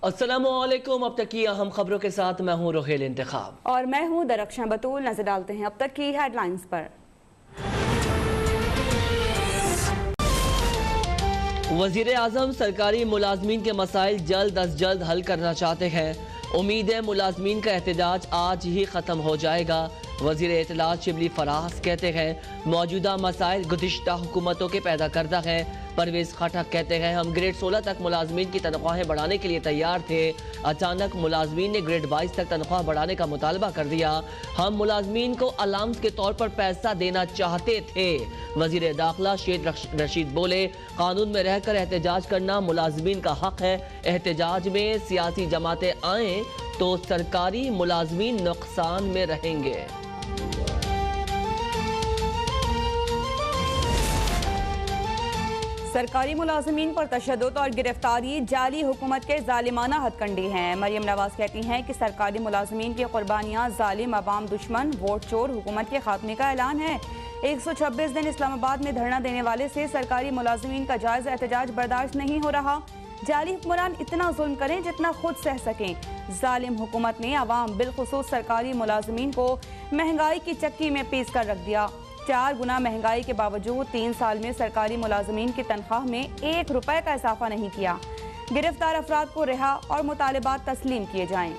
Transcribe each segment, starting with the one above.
अस्सलामुअलैकुम। अब तक की अहम खबरों के साथ मैं हूँ रोहेल इंतखाब और मैं हूँ दरख्शां बतूल। नजर डालते हैं अब तक की हेडलाइंस पर। वजीर आजम सरकारी मुलाजमीन के मसाइल जल्द अज जल्द हल करना चाहते हैं। उम्मीद है मुलाजमीन का एहतजाज आज ही ख़त्म हो जाएगा। वजीर इत्तलात शिबली फराज कहते हैं मौजूदा मसाइल गुज़िश्ता हुकूमतों के पैदा करदा है। परवेज़ खटक कहते हैं हम ग्रेड 16 तक मुलाजमीन की तनख्वाहें बढ़ाने के लिए तैयार थे, अचानक मुलाजमीन ने ग्रेड 22 तक तनख्वाह बढ़ाने का मुतालबा कर दिया। हम मुलाजमीन को अलाउंस के तौर पर पैसा देना चाहते थे। वजीर दाखिला शेख रशीद बोले कानून में रहकर एहतजाज करना मुलाजमीन का हक है। एहतजाज में सियासी जमातें आएँ तो सरकारी मुलाजमीन नुकसान में रहेंगे। सरकारी मुलाजमीन पर तशद्दुद और गिरफ्तारी जाली हुकूमत के जालिमाना हथकंडे हैं। मरियम नवाज कहती हैं कि सरकारी मुलाजमीन की कुर्बानियाँ जालिम अवाम दुश्मन वोट चोर हुकूमत के खात्मे का ऐलान है। 126 दिन इस्लामाबाद में धरना देने वाले से सरकारी मुलाजमीन का जायज़ एहतजाज बर्दाश्त नहीं हो रहा। जाली हुक्मरान इतना जुल्म करें जितना खुद सह सकें। जालिम हुकूमत ने अवाम बिलखुसूस सरकारी मुलाजमीन को महंगाई की चक्की में पीस कर रख दिया। 4 गुना महंगाई के बावजूद 3 साल में सरकारी मुलाजमीन की तनख्वाह में 1 रुपए का इजाफा नहीं किया। गिरफ्तार अफराद को रिहा और मुतालबात तस्लीम किए जाएं।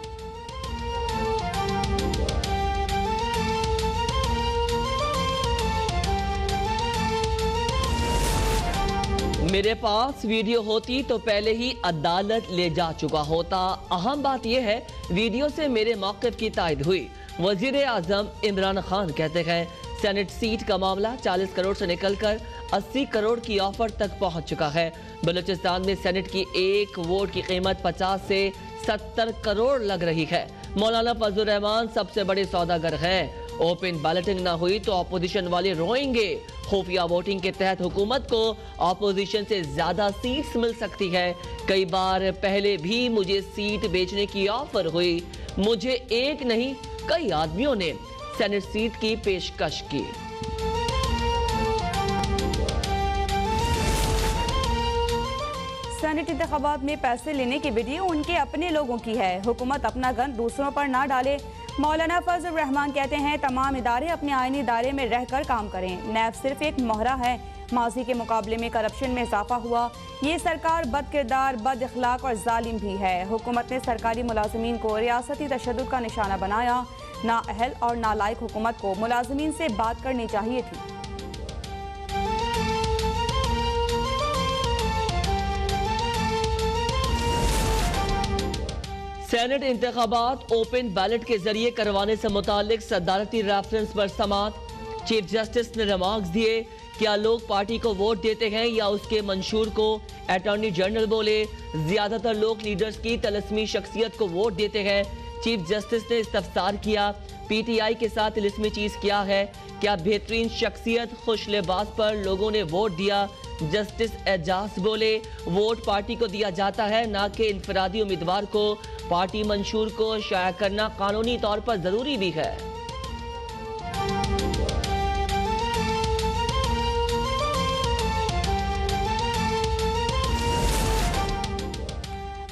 मेरे पास वीडियो होती तो पहले ही अदालत ले जा चुका होता। अहम बात यह है वीडियो से मेरे मौक़िफ़ की तायद हुई। वज़ीर आज़म इमरान खान कहते हैं सेनेट सीट का मामला 40 करोड़ से निकलकर 80 करोड़ की ऑफर तक पहुंच चुका है। बलूचिस्तान में सेनेट की एक वोट की कीमत 50 से 70 करोड़ लग रही है। मौलाना फजल रहमान सबसे बड़े सौदागर हैं। ओपन बैलेटिंग ना हुई तो अपोजिशन वाले रोएंगे। खुफिया वोटिंग के तहत हुकूमत को अपोजिशन से ज्यादा सीट्स मिल सकती है। कई बार पहले भी मुझे सीट बेचने की ऑफर हुई। मुझे एक नहीं कई आदमियों ने सेनेट सीट की पेशकश की। सेनेट इंतखाबात में पैसे लेने की वीडियो उनके अपने लोगों की है। हुकूमत अपना गन दूसरों पर ना डाले। मौलाना फजल रहमान कहते हैं तमाम इदारे अपने आईनी दायरे में रहकर काम करें। नैब सिर्फ एक मोहरा है। माजी के मुकाबले में करप्शन में इजाफा हुआ। ये सरकार बद किरदार, बद इखलाक और जालिम भी है। हुकूमत ने सरकारी मुलाजमीन को रियासती तशद्दुद का निशाना बनाया। नाअहल और नालायक हुकूमत को मुलाजमीन से बात करनी चाहिए थी। सेनेट इंतखाबात ओपन बैलेट के जरिए करवाने से मुतालिक सदारती रेफरेंस पर समात। चीफ जस्टिस ने रिमार्क्स दिए क्या लोग पार्टी को वोट देते हैं या उसके मंशूर को। अटॉर्नी जनरल बोले ज्यादातर लोग लीडर्स की तलस्मी शख्सियत को वोट देते हैं। चीफ जस्टिस ने इस्तफसार किया पीटीआई के साथ तिलिस्मी चीज क्या है। क्या बेहतरीन शख्सियत खुश लिबास पर लोगों ने वोट दिया। जस्टिस एजाज बोले वोट पार्टी को दिया जाता है ना कि इनफरादी उम्मीदवार को। पार्टी मंशूर को शाया करना कानूनी तौर पर जरूरी भी है।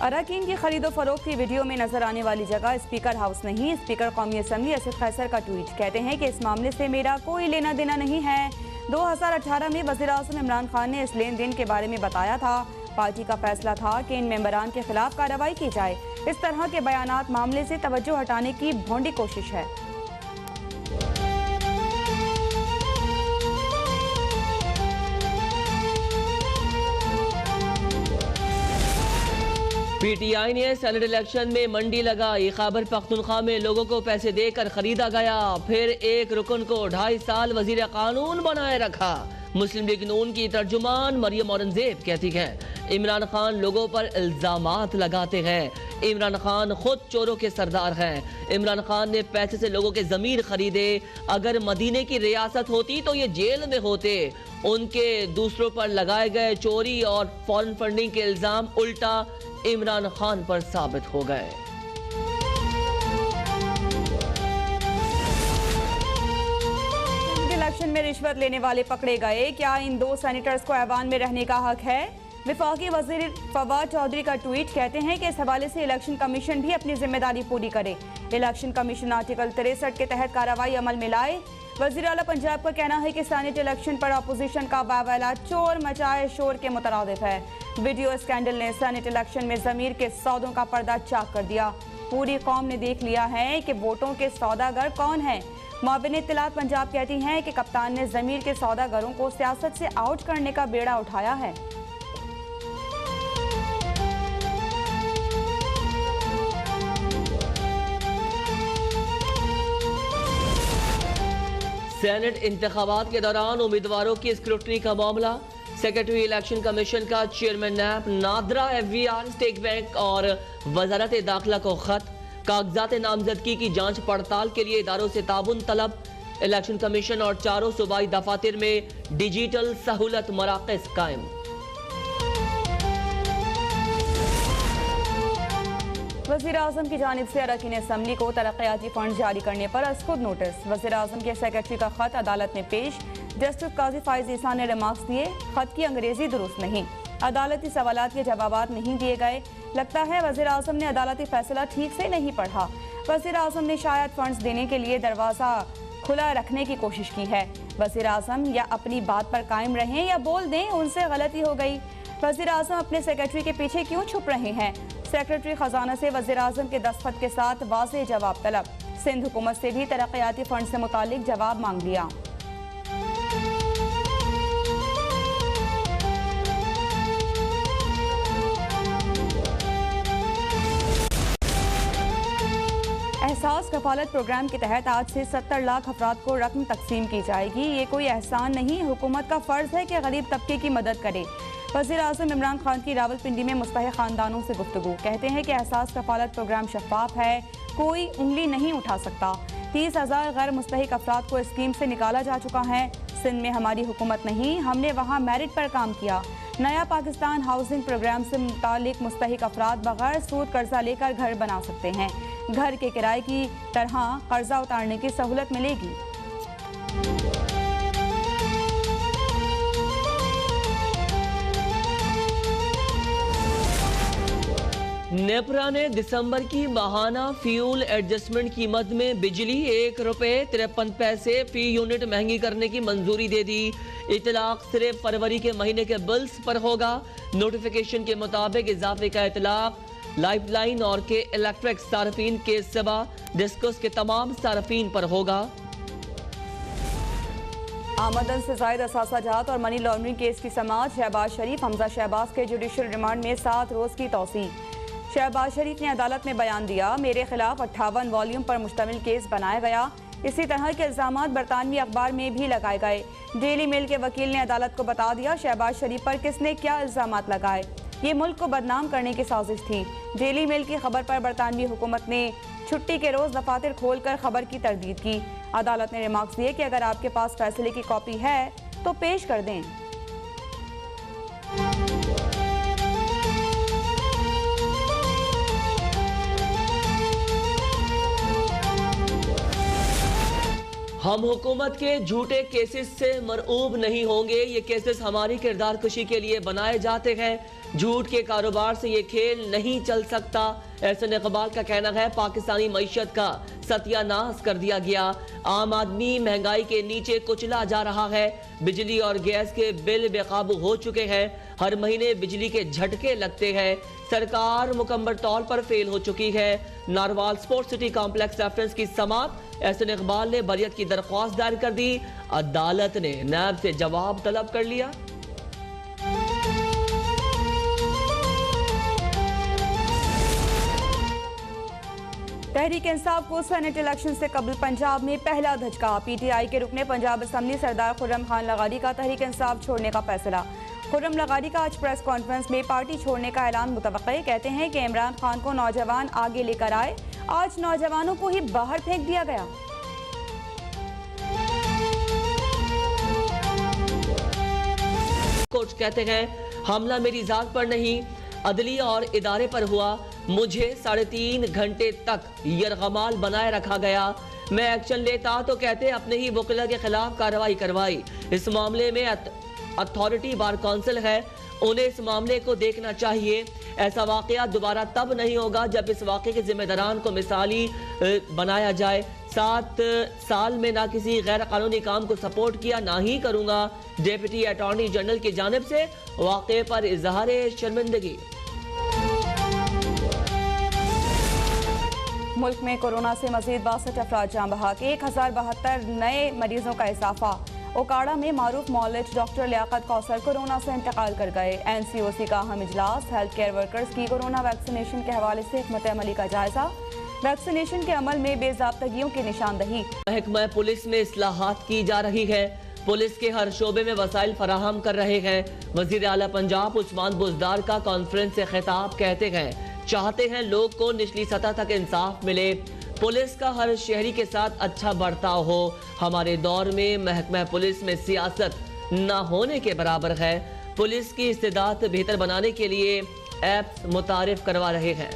अरकान की खरीदो फरोख्त की वीडियो में नजर आने वाली जगह स्पीकर हाउस नहीं। स्पीकर कौमी असम्बली असद खैसर का ट्वीट। कहते हैं कि इस मामले से मेरा कोई लेना देना नहीं है। 2018 में वज़ीर आज़म इमरान खान ने इस लेन देन के बारे में बताया था। पार्टी का फैसला था कि इन मेंबरान के खिलाफ कार्रवाई की जाए। इस तरह के बयानात मामले से तवज्जो हटाने की भोंडी कोशिश है। पीटीआई ने सेनेट इलेक्शन में मंडी लगाई। खैबर पख्तूनख्वा में लोगों को पैसे देकर खरीदा गया। फिर एक रुकन को 2.5 साल वजीर कानून बनाए रखा। मुस्लिम लीग नून की तर्जुमान मरियम औरंगजेब कहती हैं इमरान खान लोगों पर इल्जामात लगाते हैं। इमरान खान खुद चोरों के सरदार हैं। इमरान खान ने पैसे से लोगों के जमीर खरीदे। अगर मदीने की रियासत होती तो ये जेल में होते। उनके दूसरों पर लगाए गए चोरी और फॉरेन फंडिंग के इल्जाम उल्टा इमरान खान पर साबित हो गए। इलेक्शन में रिश्वत लेने वाले पकड़े गए। क्या इन 2 सेनेटर्स को ऐवान में रहने का हक है। वफाकी वजीर फवाद चौधरी का ट्वीट, कहते हैं कि इस हवाले से इलेक्शन कमीशन भी अपनी जिम्मेदारी पूरी करे। इलेक्शन कमीशन आर्टिकल 63 के तहत कार्रवाई अमल में लाए। वजीर आला पंजाब का कहना है कि सेनेट इलेक्शन पर अपोजिशन का वावैला चोर मचाए शोर के मुतरादिफ है। वीडियो स्कैंडल ने सेनेट इलेक्शन में ज़मीर के सौदों का पर्दा चाक कर दिया। पूरी कौम ने देख लिया है कि वोटों के सौदागर कौन है। मुआविन इत्तलात पंजाब कहती हैं कि कप्तान ने ज़मीर के सौदागरों को सियासत से आउट करने का बेड़ा उठाया है। सेनेट इंतखाबात के दौरान उम्मीदवारों की स्क्रूटनी का मामला। सेक्रेटरी इलेक्शन कमीशन का चेयरमैन नैब नादरा FVR स्टेट बैंक और वजारत दाखिला को खत। कागजात नामजदगी की जांच पड़ताल के लिए इदारों से ताबुन तलब। इलेक्शन कमीशन और चारों सूबाई दफातर में डिजिटल सहूलत मराकज़ कायम। वज़ीर आज़म की जानिब से अरकान असम्बली को तरक्याती फंड जारी करने पर खुद नोटिस। वज़ीर आज़म के सेक्रेटरी का खत अदालत में पेश। जस्टिस काजी फाइज ईसा ने रिमार्क्स दिए, खत की अंग्रेजी दुरुस्त नहीं, अदालती सवालात के जवाबात नहीं दिए गए। लगता है वज़ीर आज़म ने अदालती फैसला ठीक से नहीं पढ़ा। वज़ीर आज़म ने शायद फंड्स देने के लिए दरवाज़ा खुला रखने की कोशिश की है। वज़ीर आज़म या अपनी बात पर कायम रहें या बोल दें उनसे गलती हो गई। वज़ीर आज़म अपने सेक्रेटरी के पीछे क्यों छुप रहे हैं? सेक्रेटरी खजाना से वज़ीर आज़म के दस्तखत के साथ वाज़ेह जवाब तलब। सिंध हुकूमत से भी तरक्याती फंड से मुतालिक जवाब मांग लिया। एहसास कफालत प्रोग्राम के तहत आज से 70 लाख अफराद को रकम तकसीम की जाएगी। ये कोई एहसान नहीं, हुकूमत का फ़र्ज़ है कि गरीब तबके की मदद करे। वज़ीर आज़म इमरान खान की रावलपिंडी में मुस्तहिक़ ख़ानदानों से गुफ्तगू। कहते हैं कि एहसास कफालत प्रोग्राम शफ़ाफ़ है, कोई उंगली नहीं उठा सकता। 30,000 गैर मुस्तहिक़ अफराद को स्कीम से निकाला जा चुका है। सिंध में हमारी हुकूमत नहीं, हमने वहाँ मेरिट पर काम किया। नया पाकिस्तान हाउसिंग प्रोग्राम से मुतालिक मुस्तहिक़ अफराद बग़ैर सूद कर्जा लेकर घर बना सकते हैं। घर के किराए की तरह कर्जा उतारने की सहूलत मिलेगी। नेपरा ने दिसंबर की माहाना फ्यूल एडजस्टमेंट कीमत में बिजली ₹1.53 फी यूनिट महंगी करने की मंजूरी दे दी। इतलाक सिर्फ फरवरी के महीने के बिल्स पर होगा। नोटिफिकेशन के मुताबिक इजाफे का इतलाक लाइफलाइन और के इलेक्ट्रिक सार्फिन के सिवा डिस्कस के तमाम सार्फिन पर होगा। आमदन से जायद असासा जात और मनी लॉन्ड्रिंग केस की समाअत। शहबाज शरीफ हमजा शहबाज के जुडिशल रिमांड में 7 रोज की तौसी। शहबाज शरीफ ने अदालत में बयान दिया, मेरे खिलाफ 58 वॉल्यूम पर मुश्तमिल केस बनाया गया। इसी तरह के इल्जामात बरतानवी अखबार में भी लगाए गए। डेली मेल के वकील ने अदालत को बता दिया शहबाज शरीफ पर किसने क्या इल्जामात लगाए। ये मुल्क को बदनाम करने की साजिश थी। डेली मेल की खबर पर बरतानवी हुकूमत ने छुट्टी के रोज दफातर खोलकर खबर की तरदीद की। अदालत ने रिमार्क्स दिए कि अगर आपके पास फैसले की कॉपी है तो पेश कर दें। हम हुकूमत के झूठे केसेस से मरऊब नहीं होंगे। ये केसेस हमारी किरदार कुशी के लिए बनाए जाते हैं। झूठ के कारोबार से ये खेल नहीं चल सकता। एहसन इकबाल का कहना है, पाकिस्तानी मईशत का सत्यानाश कर दिया गया। आम आदमी महंगाई के नीचे कुचला जा रहा है। बिजली और गैस के बिल बेकाबू हो चुके हैं। हर महीने बिजली के झटके लगते हैं। सरकार मुकम्मल तौर पर फेल हो चुकी है। Narwhal sports city complex reference की समाअत। एहसन इकबाल ने बरियत की दरख्वास्त दायर कर दी। अदालत ने नैब से जवाब तलब कर लिया। तहरीक इंसाफ को सेनेट इलेक्शन से कबल पंजाब में पहला धचका। PTI के रुकने पंजाब असम्बली सरदार खुर्रम खान लगारी का तहरीक इंसाफ छोड़ने का फैसला। खुर्रम लगारी का आज प्रेस कॉन्फ्रेंस में पार्टी छोड़ने का ऐलान मुतवक्के। कहते हैं कि इमरान खान को नौजवान आगे लेकर आए, आज नौजवानों को ही बाहर फेंक दिया गया। कोच कहते हैं, हमला मेरी जात पर नहीं, अदलिया और इदारे पर हुआ। मुझे 3.5 घंटे तक यरगमाल बनाए रखा गया। मैं एक्शन लेता तो कहते अपने ही वकील के खिलाफ कार्रवाई करवाई। इस मामले में अथॉरिटी बार काउंसिल है। उन्हें इस मामले को देखना चाहिए। ऐसा वाकया दोबारा तब नहीं होगा जब इस वाकये के जिम्मेदारान को मिसाली बनाया जाए। 7 साल में ना किसी गैर कानूनी काम को सपोर्ट किया, ना ही करूंगा। डिप्टी अटॉर्नी जनरल की जानिब से वाकये पर इजहार शर्मिंदगी। मुल्क में कोरोना से मजीद 62 अफराद जान बहक, 1072 नए मरीजों का इजाफा। ओकाड़ा में मारूफ मौलज डॉक्टर लियाकत कौसर कोरोना से इंतकाल कर गए। NCOC का अहम इजलास। हेल्थ केयर वर्कर्स की कोरोना वैक्सीनेशन के हवाले से हिकमत अमली का जायजा। वैक्सीनेशन के अमल में बेज़ाब्तगियों की निशानदही। महकमा पुलिस में इस्लाहात की जा रही है। पुलिस के हर शोबे में वसाइल फराहम कर रहे हैं। वजीर आला पंजाब उस्मान बुज़दार का कॉन्फ्रेंस से खिताब कहते हैं, चाहते हैं लोग को निचली सतह तक इंसाफ मिले, पुलिस का हर शहरी के साथ अच्छा बर्ताव हो। हमारे दौर में महकमा पुलिस में सियासत न होने के बराबर है। पुलिस की इस्तेदाद बेहतर बनाने के लिए ऐप्स मुतारिफ करवा रहे हैं।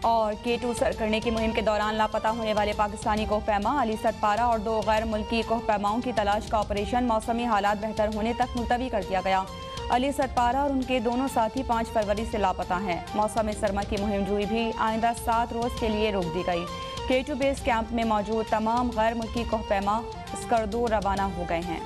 और K2 सर करने की मुहिम के दौरान लापता होने वाले पाकिस्तानी कोहपैमा अली सतपारा और 2 गैर मुल्की कोहपैमाओं की तलाश का ऑपरेशन मौसमी हालात बेहतर होने तक मुलतवी कर दिया गया। अली सतपारा और उनके दोनों साथी 5 फरवरी से लापता हैं। मौसम सरमा की मुहिम जुई भी आइंदा 7 रोज़ के लिए रोक दी गई। K2 बेस कैंप में मौजूद तमाम गैर मुल्की कोहपैमा स्कर्दो रवाना हो गए हैं।